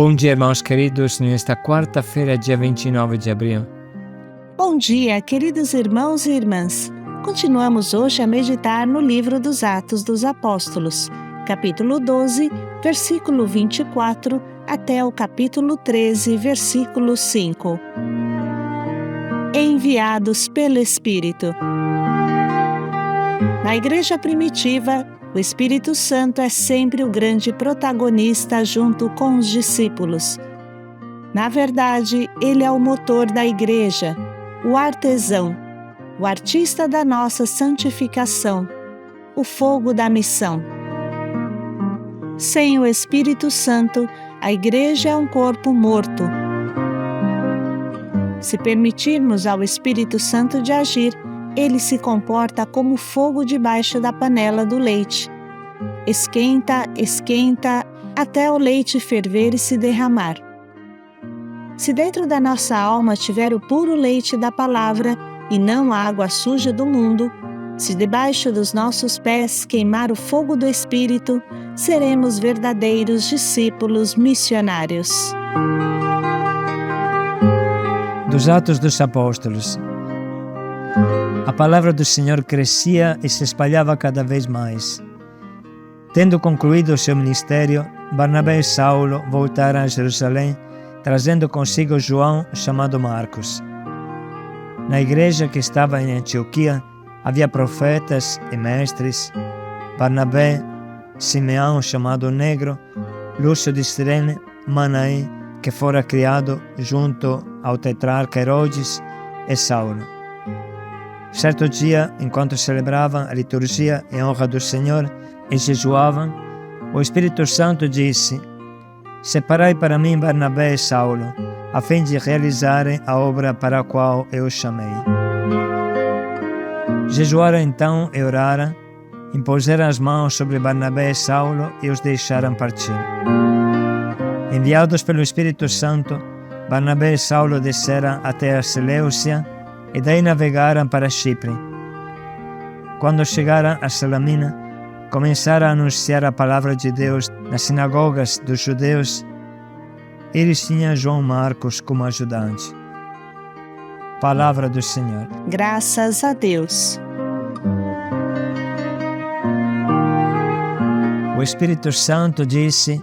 Bom dia, irmãos queridos, nesta quarta-feira, dia 29 de abril. Bom dia, queridos irmãos e irmãs. Continuamos hoje a meditar no livro dos Atos dos Apóstolos, capítulo 12, versículo 24, até o capítulo 13, versículo 5. Enviados pelo Espírito. Na igreja primitiva, o Espírito Santo é sempre o grande protagonista junto com os discípulos. Na verdade, ele é o motor da igreja, o artesão, o artista da nossa santificação, o fogo da missão. Sem o Espírito Santo, a igreja é um corpo morto. Se permitirmos ao Espírito Santo de agir, ele se comporta como fogo debaixo da panela do leite. Esquenta, esquenta, até o leite ferver e se derramar. Se dentro da nossa alma tiver o puro leite da palavra e não a água suja do mundo, se debaixo dos nossos pés queimar o fogo do Espírito, seremos verdadeiros discípulos missionários. Dos Atos dos Apóstolos. A palavra do Senhor crescia e se espalhava cada vez mais. Tendo concluído o seu ministério, Barnabé e Saulo voltaram a Jerusalém, trazendo consigo João, chamado Marcos. Na igreja que estava em Antioquia, havia profetas e mestres: Barnabé, Simeão, chamado Negro, Lúcio de Cirene, Manaém, que fora criado junto ao tetrarca Herodes, e Saulo. Certo dia, enquanto celebravam a liturgia em honra do Senhor e jejuavam, o Espírito Santo disse: Separai para mim Barnabé e Saulo, a fim de realizarem a obra para a qual eu os chamei. Jejuaram então e oraram, impuseram as mãos sobre Barnabé e Saulo e os deixaram partir. Enviados pelo Espírito Santo, Barnabé e Saulo desceram até a Seleucia e daí navegaram para Chipre. Quando chegaram a Salamina, começaram a anunciar a palavra de Deus nas sinagogas dos judeus. Eles tinham João Marcos como ajudante. Palavra do Senhor. Graças a Deus. O Espírito Santo disse: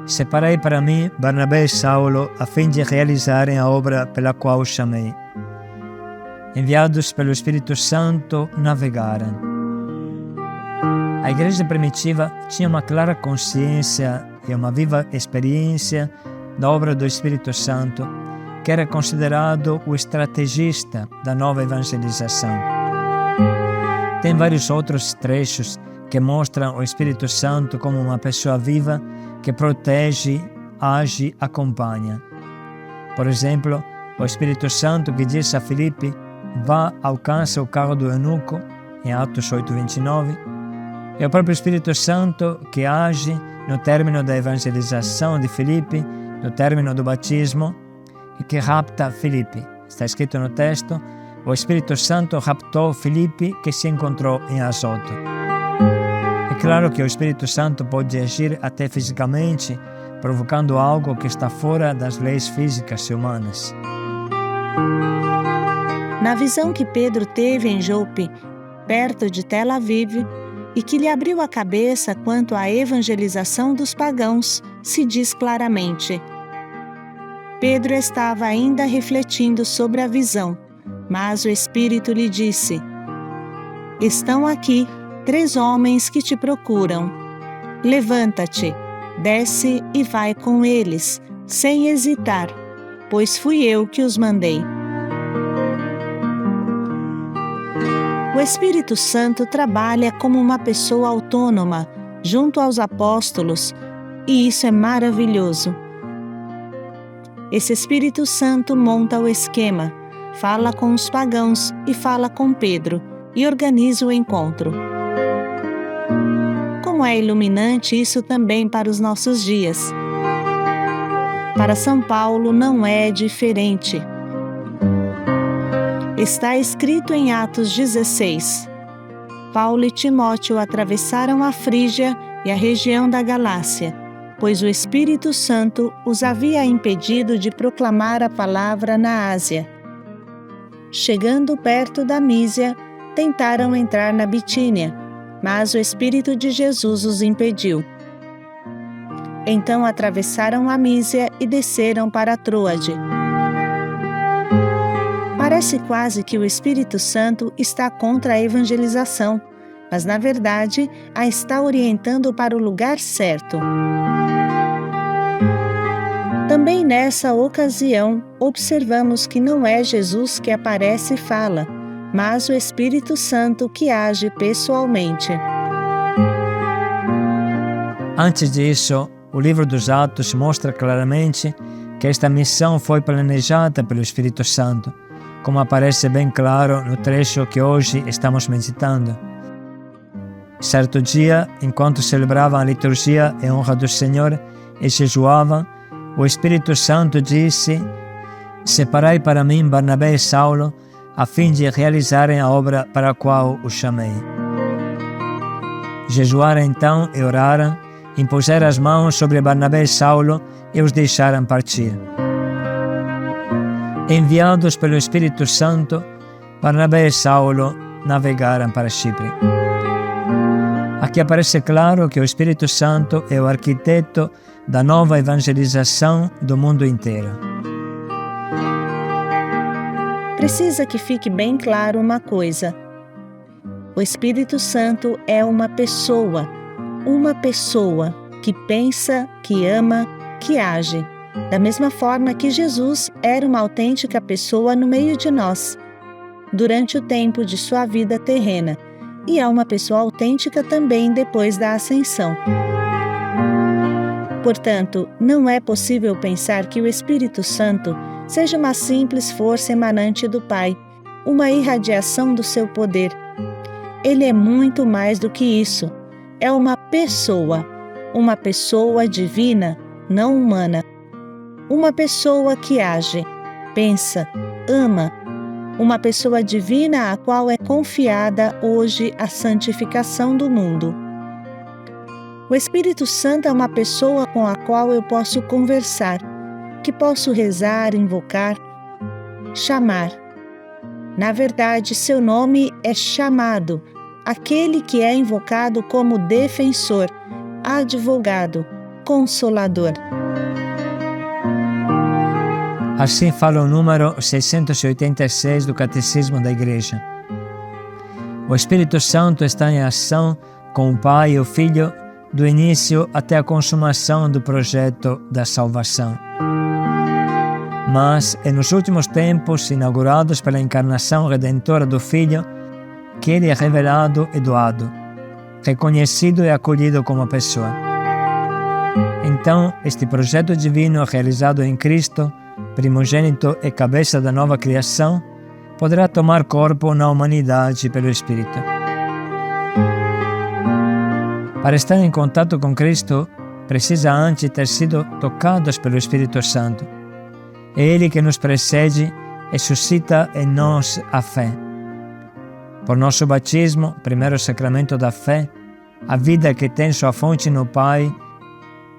Separei para mim Barnabé e Saulo, a fim de realizarem a obra pela qual os chamei. Enviados pelo Espírito Santo, navegaram. A igreja primitiva tinha uma clara consciência e uma viva experiência da obra do Espírito Santo, que era considerado o estrategista da nova evangelização. Tem vários outros trechos que mostram o Espírito Santo como uma pessoa viva que protege, age, acompanha. Por exemplo, o Espírito Santo que diz a Filipe: vá, alcança o carro do eunuco, em Atos 8:29, é o próprio Espírito Santo que age no término da evangelização de Filipe, no término do batismo, e que rapta Filipe. Está escrito no texto: o Espírito Santo raptou Filipe, que se encontrou em Azoto. É claro que o Espírito Santo pode agir até fisicamente, provocando algo que está fora das leis físicas e humanas. Na visão que Pedro teve em Jope, perto de Tel Aviv, e que lhe abriu a cabeça quanto à evangelização dos pagãos, se diz claramente: Pedro estava ainda refletindo sobre a visão, mas o Espírito lhe disse: Estão aqui 3 homens que te procuram. Levanta-te, desce e vai com eles, sem hesitar, pois fui eu que os mandei. O Espírito Santo trabalha como uma pessoa autônoma, junto aos apóstolos, e isso é maravilhoso. Esse Espírito Santo monta o esquema, fala com os pagãos e fala com Pedro, e organiza o encontro. Como é iluminante isso também para os nossos dias. Para São Paulo não é diferente. Está escrito em Atos 16: Paulo e Timóteo atravessaram a Frígia e a região da Galácia, pois o Espírito Santo os havia impedido de proclamar a palavra na Ásia. Chegando perto da Mísia, tentaram entrar na Bitínia, mas o Espírito de Jesus os impediu. Então atravessaram a Mísia e desceram para Troade. Parece quase que o Espírito Santo está contra a evangelização, mas na verdade a está orientando para o lugar certo. Também nessa ocasião, observamos que não é Jesus que aparece e fala, mas o Espírito Santo que age pessoalmente. Antes disso, o livro dos Atos mostra claramente que esta missão foi planejada pelo Espírito Santo, como aparece bem claro no trecho que hoje estamos meditando. Certo dia, enquanto celebravam a liturgia em honra do Senhor e jejuavam, o Espírito Santo disse: Separai para mim Barnabé e Saulo, a fim de realizarem a obra para a qual os chamei. Jejuaram então e oraram, impuseram as mãos sobre Barnabé e Saulo e os deixaram partir. Enviados pelo Espírito Santo, Barnabé e Saulo navegaram para Chipre. Aqui aparece claro que o Espírito Santo é o arquiteto da nova evangelização do mundo inteiro. Precisa que fique bem claro uma coisa. O Espírito Santo é uma pessoa que pensa, que ama, que age, da mesma forma que Jesus era uma autêntica pessoa no meio de nós, durante o tempo de sua vida terrena, e é uma pessoa autêntica também depois da ascensão. Portanto, não é possível pensar que o Espírito Santo seja uma simples força emanante do Pai, uma irradiação do seu poder. Ele é muito mais do que isso. É uma pessoa divina, não humana. Uma pessoa que age, pensa, ama. Uma pessoa divina à qual é confiada hoje a santificação do mundo. O Espírito Santo é uma pessoa com a qual eu posso conversar, que posso rezar, invocar, chamar. Na verdade, seu nome é chamado, aquele que é invocado como defensor, advogado, consolador. Assim fala o número 686 do Catecismo da Igreja. O Espírito Santo está em ação com o Pai e o Filho do início até a consumação do projeto da salvação. Mas é nos últimos tempos, inaugurados pela encarnação redentora do Filho, que ele é revelado e doado, reconhecido e acolhido como pessoa. Então, este projeto divino realizado em Cristo, primogênito e cabeça da nova criação, poderá tomar corpo na humanidade pelo Espírito. Para estar em contato com Cristo, precisa antes ter sido tocados pelo Espírito Santo. É Ele que nos precede e suscita em nós a fé. Por nosso batismo, primeiro sacramento da fé, a vida que tem sua fonte no Pai,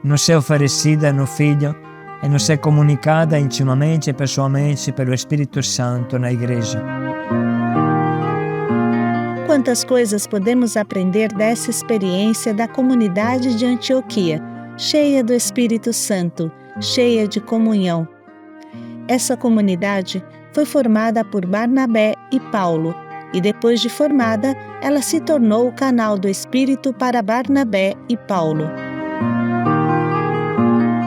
nos é oferecida no Filho e nos é comunicada intimamente e pessoalmente pelo Espírito Santo na Igreja. Quantas coisas podemos aprender dessa experiência da comunidade de Antioquia, cheia do Espírito Santo, cheia de comunhão. Essa comunidade foi formada por Barnabé e Paulo, e depois de formada, ela se tornou o canal do Espírito para Barnabé e Paulo.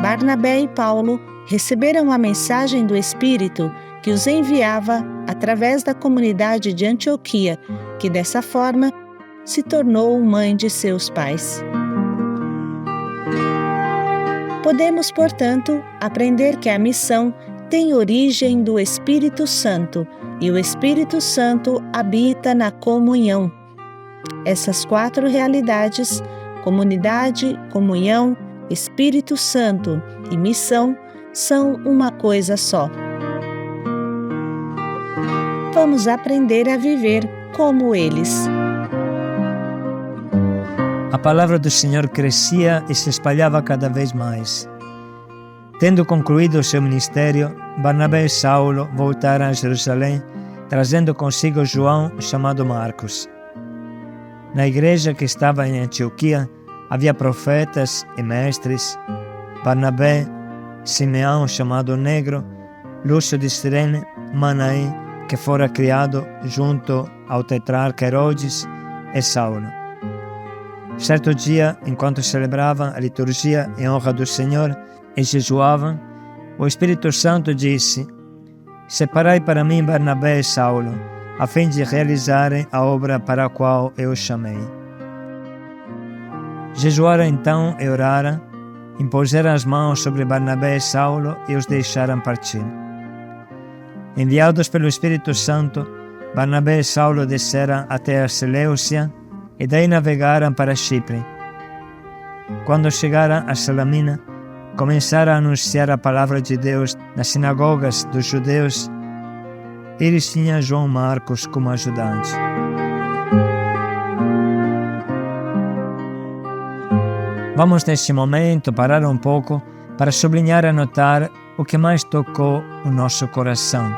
Barnabé e Paulo receberam a mensagem do Espírito que os enviava através da comunidade de Antioquia, que dessa forma se tornou mãe de seus pais. Podemos, portanto, aprender que a missão tem origem do Espírito Santo e o Espírito Santo habita na comunhão. Essas quatro realidades, comunidade, comunhão, Espírito Santo e missão, são uma coisa só. Vamos aprender a viver como eles. A palavra do Senhor crescia e se espalhava cada vez mais. Tendo concluído o seu ministério, Barnabé e Saulo voltaram a Jerusalém, trazendo consigo João, chamado Marcos. Na igreja que estava em Antioquia, havia profetas e mestres: Barnabé, Simeão, chamado Negro, Lúcio de Cirene, Manaém, que fora criado junto ao tetrarca Herodes, e Saulo. Certo dia, enquanto celebravam a liturgia em honra do Senhor e jejuavam, o Espírito Santo disse: Separai para mim Barnabé e Saulo, a fim de realizarem a obra para a qual eu os chamei. Jejuaram então e oraram, impuseram as mãos sobre Barnabé e Saulo e os deixaram partir. Enviados pelo Espírito Santo, Barnabé e Saulo desceram até a Seleucia e daí navegaram para Chipre. Quando chegaram a Salamina, começaram a anunciar a palavra de Deus nas sinagogas dos judeus. Eles tinham João Marcos como ajudante. Vamos neste momento parar um pouco para sublinhar e anotar o que mais tocou o nosso coração.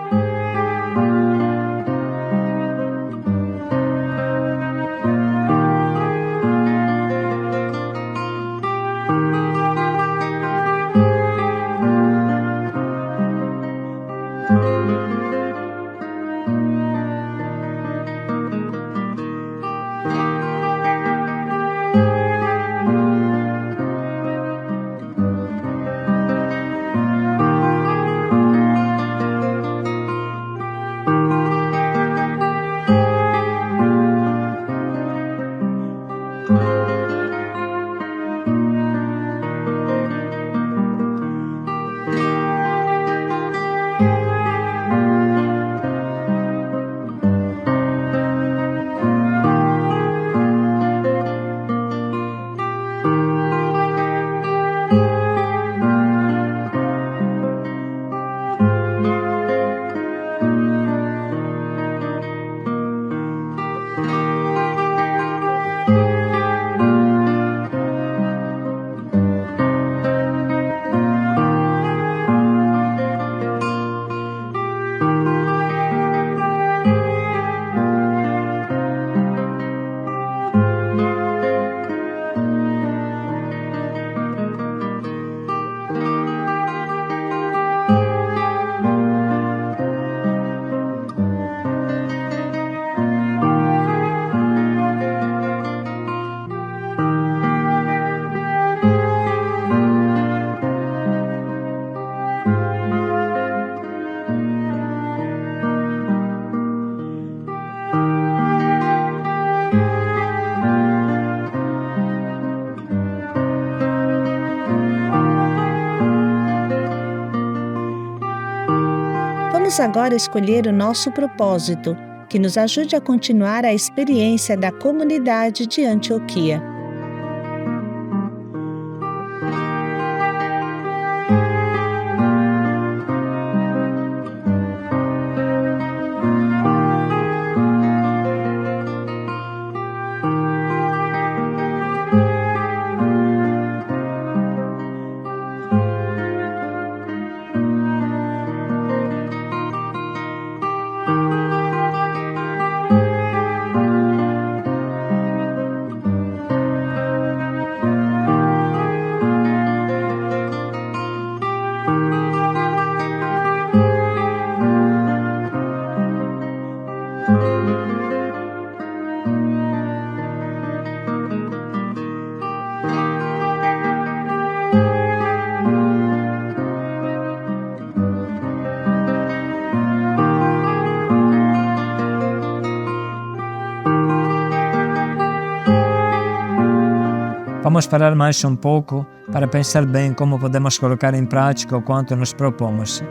Vamos agora escolher o nosso propósito, que nos ajude a continuar a experiência da comunidade de Antioquia. Vamos parar mais um pouco para pensar bem como podemos colocar em prática o quanto nos propomos.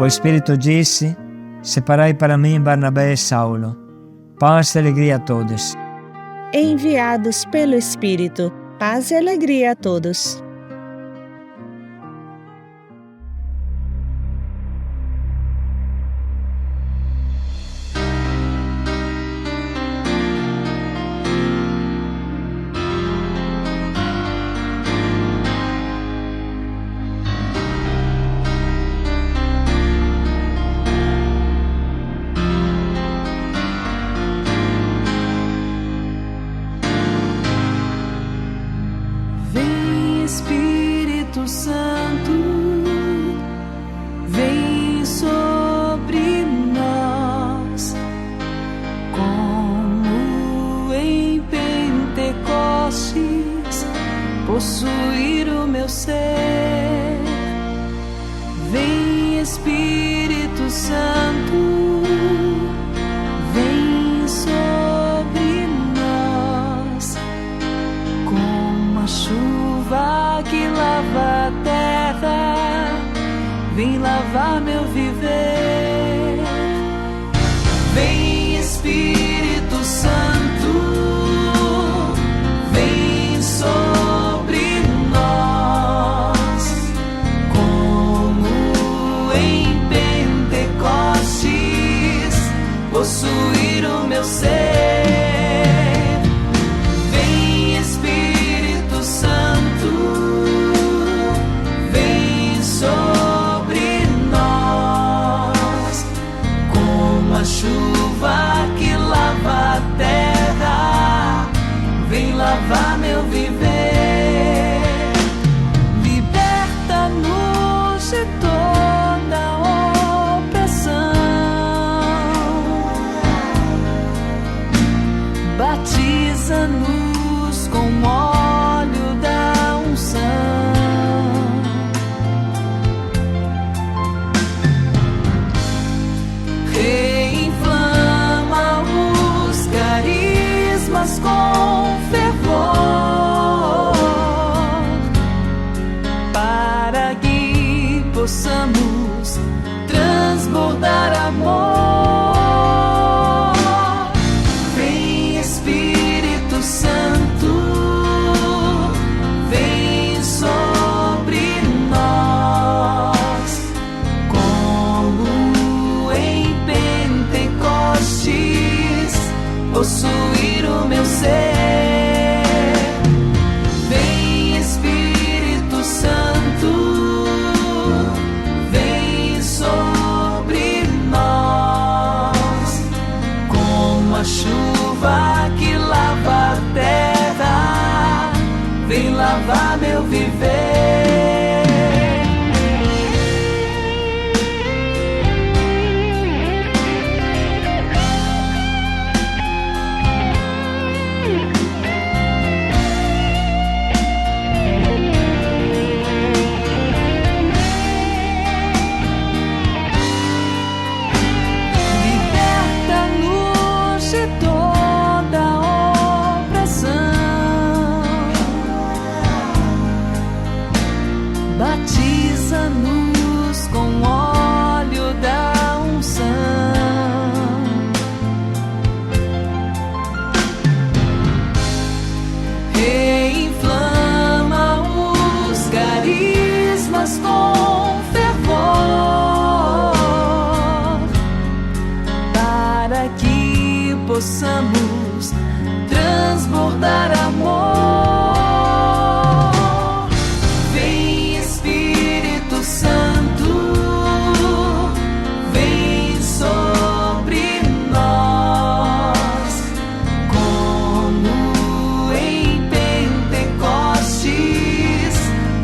O Espírito disse: separai para mim Barnabé e Saulo. Paz e alegria a todos. Enviados pelo Espírito, paz e alegria a todos. Espírito Santo, vem sobre nós, como em Pentecostes, possuir o meu ser. Vem Espírito Santo, vem sobre nós, como a chuva que lava a terra, vem lavar meu viver. Vem Espírito Santo, vem sobre nós, como em Pentecostes, possuir o meu ser. Chuva que lava a terra, vem lavar meu viver. Liberta-nos de toda opressão, batiza-nos com óleo da unção. Com fervor, para que possamos transbordar amor. Vem Espírito Santo, vem sobre nós, como em Pentecostes, possuir o meu ser. Vem Espírito Santo, vem sobre nós, como a chuva que lava a terra, vem lavar meu viver. Batiza-nos com óleo da unção. Reinflama os carismas com fervor, para que possamos transbordar amor.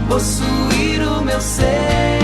Possuir o meu ser.